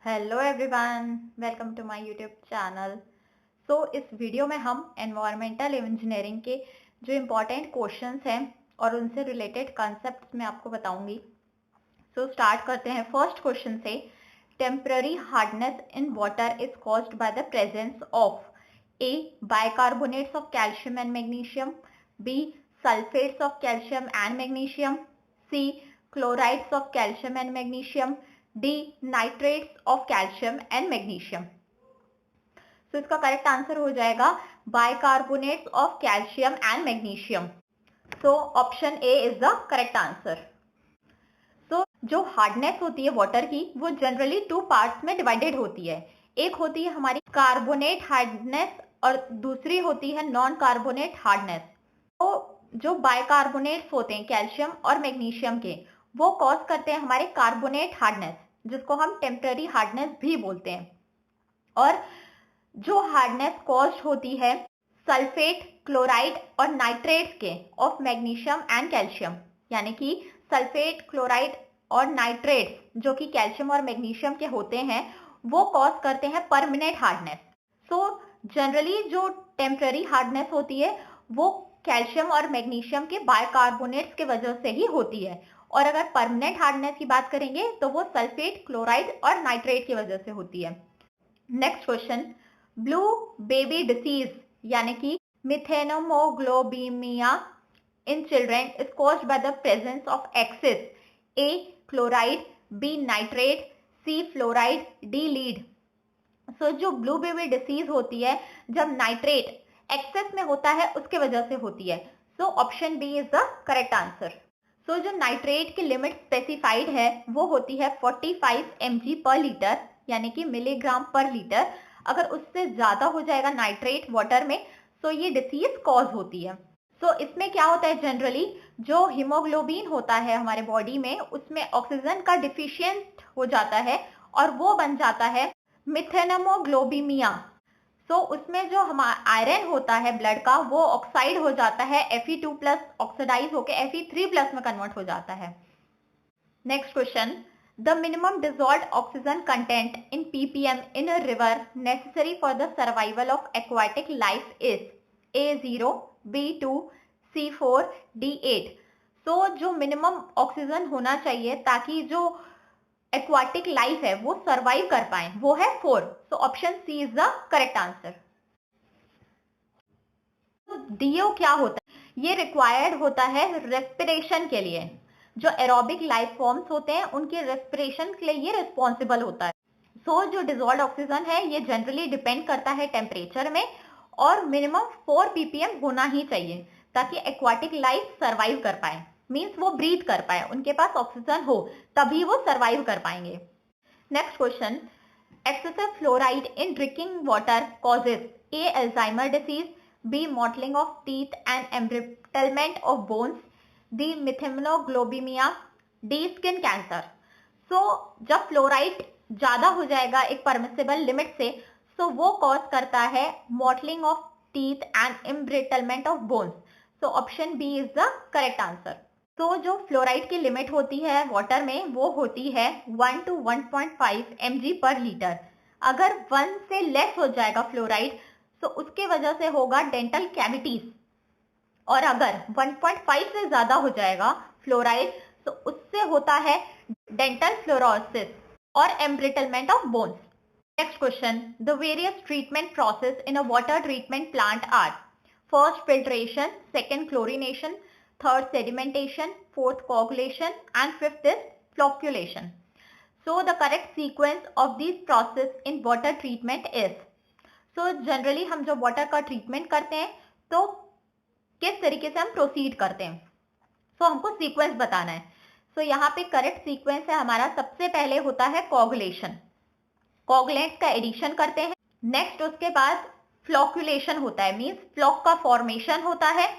Hello everyone, welcome to my YouTube channel. इस video में हम एनवायरमेंटल इंजीनियरिंग के जो इम्पोर्टेंट क्वेश्चंस हैं और उनसे रिलेटेड कॉन्सेप्ट्स मैं आपको बताऊंगी। स्टार्ट करते हैं फर्स्ट क्वेश्चन से। Temporary hardness in water is caused by the presence of A bicarbonates of calcium and magnesium, B sulphates of calcium and magnesium, C chlorides of calcium and magnesium, D nitrates of calcium and magnesium. इसका correct answer हो जाएगा bicarbonates of calcium and magnesium. Option A is the correct answer. जो hardness होती है water की वो generally two parts में divided होती है। एक होती है हमारी कार्बोनेट हार्डनेस और दूसरी होती है नॉन कार्बोनेट हार्डनेस। जो बाइकार्बोनेट्स होते हैं कैल्शियम और मैग्नीशियम के, वो कॉज करते हैं हमारे कार्बोनेट हार्डनेस, जिसको हम टेम्पररी हार्डनेस भी बोलते हैं। और जो हार्डनेस कॉज होती है सल्फेट, क्लोराइड और नाइट्रेट्स के ऑफ मैग्नीशियम एंड कैल्शियम, यानी कि सल्फेट, क्लोराइड और नाइट्रेट्स जो कि कैल्शियम और मैग्नीशियम के होते हैं, वो कॉज करते हैं परमानेंट हार्डनेस। जनरली जो टेम्पररी हार्डनेस होती है वो कैल्शियम और मैग्नीशियम के बाइकार्बोनेट्स के वजह से ही होती है, और अगर परमानेंट हार्डनेस की बात करेंगे तो वो सल्फेट, क्लोराइड और नाइट्रेट की वजह से होती है। Next question, blue baby disease यानी कि methemoglobinemia in children is caused by the presence of excess A chloride, B nitrate, C fluoride, D lead. जो ब्लू बेबी डिसीज होती है जब नाइट्रेट एक्सेस में होता है उसके वजह से होती है। Option B is the correct answer. जो नाइट्रेट की लिमिट स्पेसिफाइड है वो होती है 45 mg पर लीटर, यानी कि मिलीग्राम पर लीटर। अगर उससे ज्यादा हो जाएगा नाइट्रेट वाटर में तो ये डिसीज कॉज होती है। इसमें क्या होता है, जनरली जो हीमोग्लोबिन होता है हमारे बॉडी में उसमें ऑक्सीजन का डिफिशियंट हो जाता है और वो बन जाता है मिथेनोमोग्लोबिमिया। उसमें जो हमारा आयरन होता है ब्लड का वो ऑक्साइड हो जाता है, Fe2+ ऑक्सीडाइज होकर Fe3+ में कन्वर्ट हो जाता है। Next question, the minimum dissolved oxygen content in ppm in a river necessary for the survival of aquatic life is A0, B2, C4, D8। जो मिनिमम ऑक्सीजन होना चाहिए ताकि जो एक्वाटिक लाइफ है वो सरवाइव कर पाए वो है 4। Option C is the correct answer. DO क्या होता है, ये रिक्वायर्ड होता है रेस्पिरेशन के लिए। जो एरोबिक लाइफ फॉर्म्स होते हैं उनके रेस्पिरेशन के लिए ये रिस्पॉन्सिबल होता है। जो डिसॉल्व्ड ऑक्सीजन है ये जनरली डिपेंड करता है टेम्परेचर में, और मिनिमम 4 ppm होना ही चाहिए ताकि एक्वाटिक लाइफ सरवाइव कर पाए, मीन्स वो ब्रीथ कर पाए, उनके पास ऑक्सीजन हो तभी वो सरवाइव कर पाएंगे। Next question, excessive fluoride in drinking water causes A Alzheimer disease, B mottling of teeth and embrittlement of bones, D methemoglobinemia, D skin cancer. जब फ्लोराइड ज्यादा हो जाएगा एक परमिसिबल लिमिट से वो कॉज करता है mottling of teeth and embrittlement of bones. Option B is the correct answer. जो फ्लोराइड की लिमिट होती है वाटर में वो होती है 1 to 1.5 mg पर लीटर। अगर 1 से लेस हो जाएगा फ्लोराइड तो उसके वजह से होगा डेंटल कैविटीज, और अगर 1.5 से ज्यादा हो जाएगा फ्लोराइड तो उससे होता है डेंटल फ्लोरोसिस और embrittlement of bones. Next question, the various treatment process in a water treatment plant are first filtration, second chlorination, third sedimentation, fourth coagulation and fifth is flocculation. The correct sequence of these process in water treatment is, generally हम जब water का treatment करते हैं तो किस तरीके से हम proceed करते हैं, हमको sequence बताना है। यहाँ पे correct sequence है हमारा, सबसे पहले होता है coagulation, coagulants का addition करते हैं। next उसके बाद flocculation होता है, means floc का formation होता है।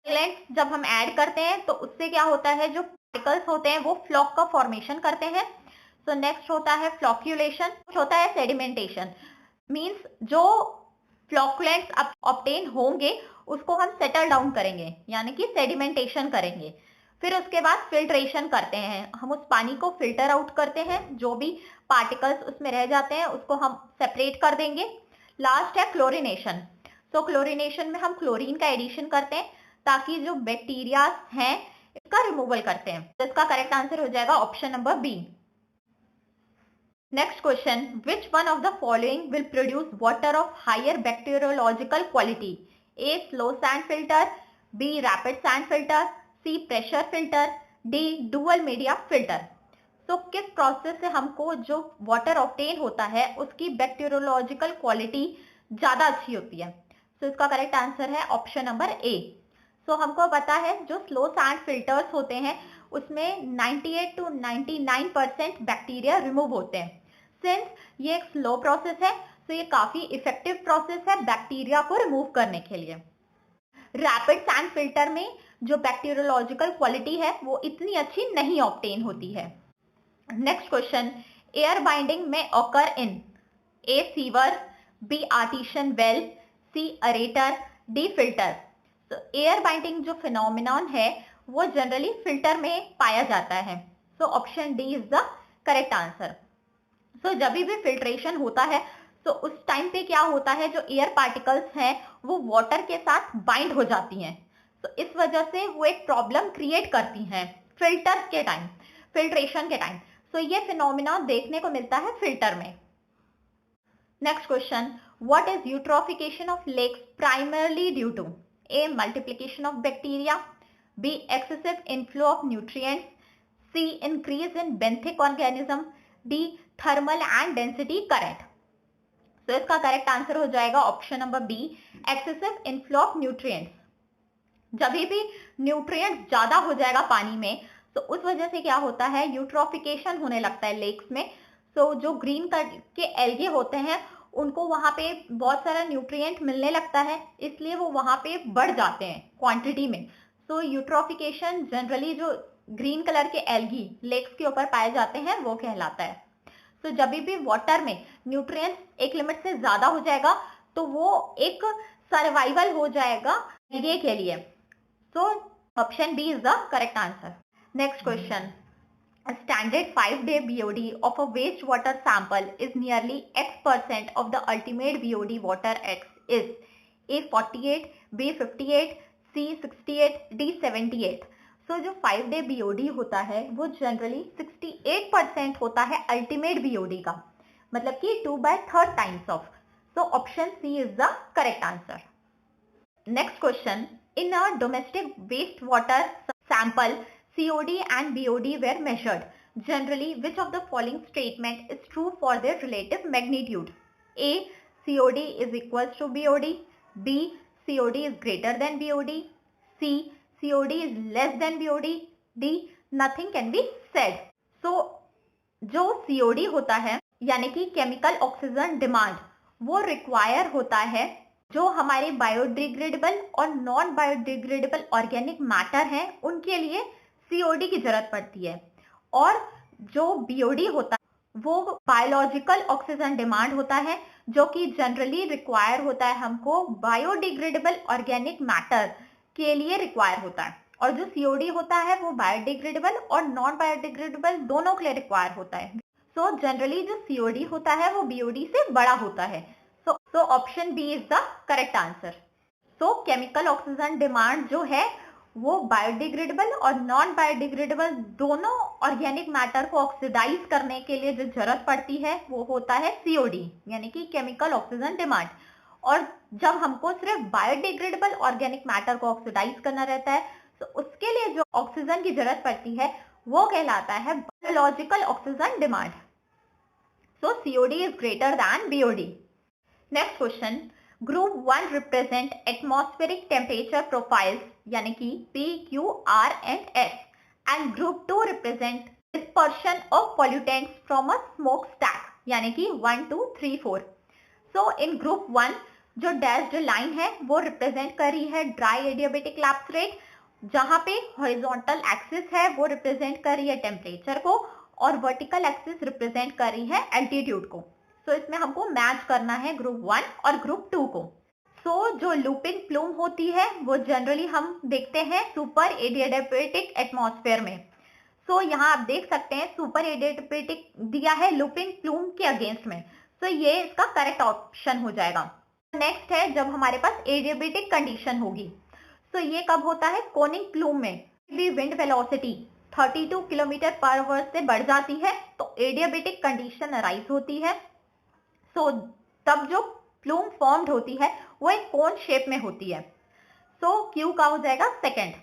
जब हम ऐड करते हैं तो उससे क्या होता है, जो पार्टिकल्स होते हैं वो फ्लॉक का फॉर्मेशन करते हैं। नेक्स्ट होता है फ्लॉक्यूलेशन, होता है सेडिमेंटेशन, मींस जो फ्लॉकुलेंट्स ऑब्टेन होंगे उसको हम सेटल डाउन करेंगे यानी कि सेडिमेंटेशन करेंगे। फिर उसके बाद फिल्ट्रेशन करते हैं, हम उस पानी को फिल्टर आउट करते हैं, जो भी पार्टिकल्स उसमें रह जाते हैं उसको हम सेपरेट कर देंगे। लास्ट है क्लोरिनेशन। तो क्लोरिनेशन में हम क्लोरीन का एडिशन करते हैं ताकि जो बैक्टीरिया हैं इसका रिमूवल करते हैं। तो इसका करेक्ट आंसर हो जाएगा option number B. Next question, which one of the following will produce water of higher bacteriological quality? A slow sand filter, B rapid sand filter, C pressure filter, D dual media filter. तो किस process से हमको जो water obtain होता है उसकी bacteriological quality ज्यादा अच्छी होती है? तो इसका करेक्ट आंसर है ऑप्शन नंबर ए। सो हमको पता है जो स्लो सैंड फिल्टर्स होते हैं उसमें 98 to 99% बैक्टीरिया रिमूव होते हैं। सिंस ये एक स्लो प्रोसेस है तो ये काफी इफेक्टिव प्रोसेस है बैक्टीरिया को रिमूव करने के लिए। रैपिड सैंड फिल्टर में जो बैक्टीरियोलॉजिकल क्वालिटी है वो इतनी अच्छी नहीं ऑब्टेन होती है। नेक्स्ट क्वेश्चन, एयर बाइंडिंग में occur in A sewer, B artesian well, C aerator, D filter. तो एयर बाइंडिंग जो फिनोमिनॉन है वो जनरली फिल्टर में पाया जाता है। So option D is the correct answer. So जब भी फिल्ट्रेशन होता है तो उस टाइम पे क्या होता है, जो एयर पार्टिकल्स हैं वो वाटर के साथ बाइंड हो जाती हैं, तो इस वजह से वो एक प्रॉब्लम क्रिएट करती हैं फिल्टर के टाइम, फिल्ट्रेशन के टाइम। सो ये फिनोमिना देखने को मिलता है फिल्टर में। Next question, what is eutrophication of lakes primarily due to? A multiplication of bacteria, B excessive inflow of nutrients, C increase in benthic organism, D thermal and density current. तो इसका correct answer हो जाएगा option number B, excessive inflow of nutrients. जब भी nutrients ज्यादा हो जाएगा पानी में तो उस वजह से क्या होता है, यूट्रोफिकेशन होने लगता है लेक्स में। तो जो ग्रीन कलर के एल्गे होते हैं उनको वहां पे बहुत सारा न्यूट्रिएंट मिलने लगता है, इसलिए वो वहां पे बढ़ जाते हैं क्वांटिटी में। तो यूट्रोफिकेशन जनरली जो ग्रीन कलर के एल्गी लेक्स के ऊपर पाए जाते हैं वो कहलाता है। तो जब भी वाटर में न्यूट्रिएंट्स एक लिमिट से ज्यादा हो जाएगा तो वो एक सर्वाइवल हो जाएगा एल्गे के लिए। तो option B is the correct answer. Next question, a standard 5-day BOD of a wastewater sample is nearly X% of the ultimate BOD water X is A 48, B 58, C 68, D 78। So जो 5-day BOD होता है वो generally 68% होता है ultimate BOD का, मतलब कि 2/3 times of. So option C is the correct answer. Next question, in a domestic wastewater sample COD and BOD were measured. Generally, which of the following statement is true for their relative magnitude? A. COD is equals to BOD. B. COD is greater than BOD. C. COD is less than BOD. D. Nothing can be said. So, जो COD होता है यानी कि chemical oxygen demand, वो require होता है जो हमारे बायोडिग्रेडेबल और नॉन बायोडिग्रेडेबल ऑर्गेनिक मैटर हैं उनके लिए COD की जरूरत पड़ती है। और जो BOD होता है वो बायोलॉजिकल ऑक्सीजन डिमांड होता है जो कि जनरली रिक्वायर होता है हमको बायोडिग्रेडेबल ऑर्गेनिक मैटर के लिए रिक्वायर होता है। और जो COD होता है वो बायोडिग्रेडेबल और नॉन बायोडिग्रेडेबल दोनों के लिए रिक्वायर होता है। सो जनरली जो COD होता है वो BOD से बड़ा होता है। So option B is the correct answer. So chemical oxygen demand जो है वो बायोडिग्रेडेबल और नॉन बायोडिग्रेडेबल दोनों ऑर्गेनिक मैटर को ऑक्सीडाइज करने के लिए जो जरूरत पड़ती है वो होता है COD यानी कि केमिकल ऑक्सीजन डिमांड। और जब हमको सिर्फ बायोडिग्रेडेबल ऑर्गेनिक मैटर को ऑक्सीडाइज करना रहता है तो उसके लिए जो ऑक्सीजन की जरूरत पड़ती है वो कहलाता है biological oxygen demand. So COD is greater than BOD। Next question, group 1 represent atmospheric temperature profiles यानी कि P, Q, R and S and group 2 represent dispersion of pollutants from a smoke stack यानी कि 1, 2, 3, 4। सो इन group 1 जो dashed line है वो represent कर रही है ड्राई एडियाबेटिक लैप्स रेट, जहां पे हॉरिजॉन्टल एक्सिस है वो रिप्रेजेंट कर रही है टेम्परेचर को और वर्टिकल एक्सिस रिप्रेजेंट कर रही है एल्टीट्यूड को। सो इसमें हमको मैच करना है ग्रुप 1 और ग्रुप 2 को। जो लूपिंग प्लूम होती है वो जनरली हम देखते हैं सुपर एडियाबैटिक एटमॉस्फेयर में। यहाँ आप देख सकते हैं सुपर एडियाबैटिक दिया है लूपिंग प्लूम के अगेंस्ट में। ये इसका करेक्ट ऑप्शन हो जाएगा। नेक्स्ट है जब हमारे पास एडियाबैटिक कंडीशन होगी। ये कब होता है? कोनिंग प्लूम में भी wind velocity 32 kilometre per hour से बढ़ जाती है तो एडियाबैटिक कंडीशन अराइज होती है। तब जो प्लूम फॉर्म्ड होती है वो एक कोन शेप में होती है। क्यू का हो जाएगा सेकंड।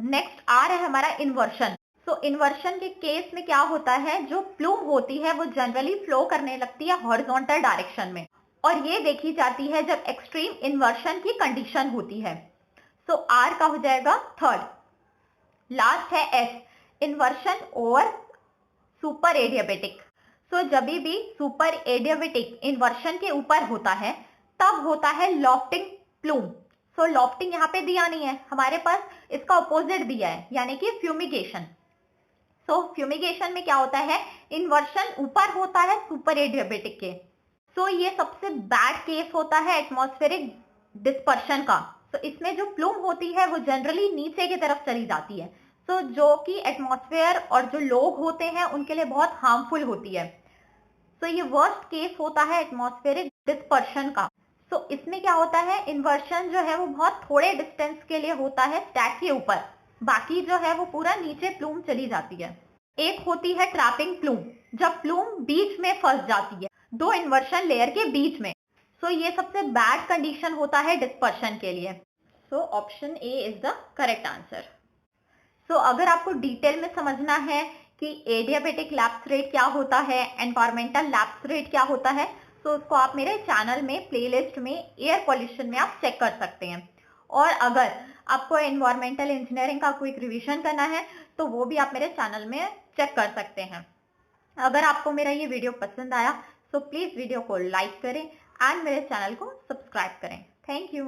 नेक्स्ट आर है हमारा इन्वर्शन। इन्वर्शन के केस में क्या होता है, जो प्लूम होती है वो जनरली फ्लो करने लगती है हॉरिजॉन्टल डायरेक्शन में, और ये देखी जाती है जब एक्सट्रीम इन्वर्शन की कंडीशन होती है। आर का हो जाएगा थर्ड। लास्ट है एस, इन्वर्शन और सुपर एडियाबैटिक। जब भी सुपर एडियाबैटिक इन्वर्शन के ऊपर होता है तब होता है लॉफ्टिंग प्लूम। लॉफ्टिंग यहाँ पे दिया नहीं है हमारे पास, इसका ऑपोजिट दिया है यानी कि फ्यूमिगेशन। फ्यूमिगेशन में क्या होता है, इन्वर्शन ऊपर होता है सुपर एडियाबैटिक के। ये सबसे बैड केस होता है एटमॉस्फेरिक डिस्पर्शन का। इसमें जो प्लूम होती है वो जनरली नीचे की तरफ चली जाती है, जो कि एटमॉस्फेयर और जो लोग होते हैं उनके लिए बहुत हार्मफुल होती है। ये वर्स्ट केस होता है एटमॉस्फेरिक डिस्पर्शन का। इसमें क्या होता है, इन्वर्शन जो है वो बहुत थोड़े डिस्टेंस के लिए होता है स्टैक के ऊपर, बाकी जो है वो पूरा नीचे प्लूम चली जाती है। एक होती है ट्रैपिंग प्लूम, जब प्लूम बीच में फंस जाती है दो इन्वर्शन लेयर के बीच में। ये सबसे बैड कंडीशन होता है डिस्पर्शन के लिए। Option A is the correct answer. अगर आपको डिटेल में समझना है कि एडियाबैटिक लैप्स रेट क्या होता है, एनवायरमेंटल लैप्स रेट क्या होता है, उसको आप मेरे चैनल में प्लेलिस्ट में एयर पॉल्यूशन में आप चेक कर सकते हैं। और अगर आपको एनवायरमेंटल इंजीनियरिंग का क्विक रिवीजन करना है तो वो भी आप मेरे चैनल में चेक कर सकते हैं। अगर आपको मेरा ये वीडियो पसंद आया तो प्लीज वीडियो को लाइक करें एंड मेरे चैनल को सब्सक्राइब करें। Thank you.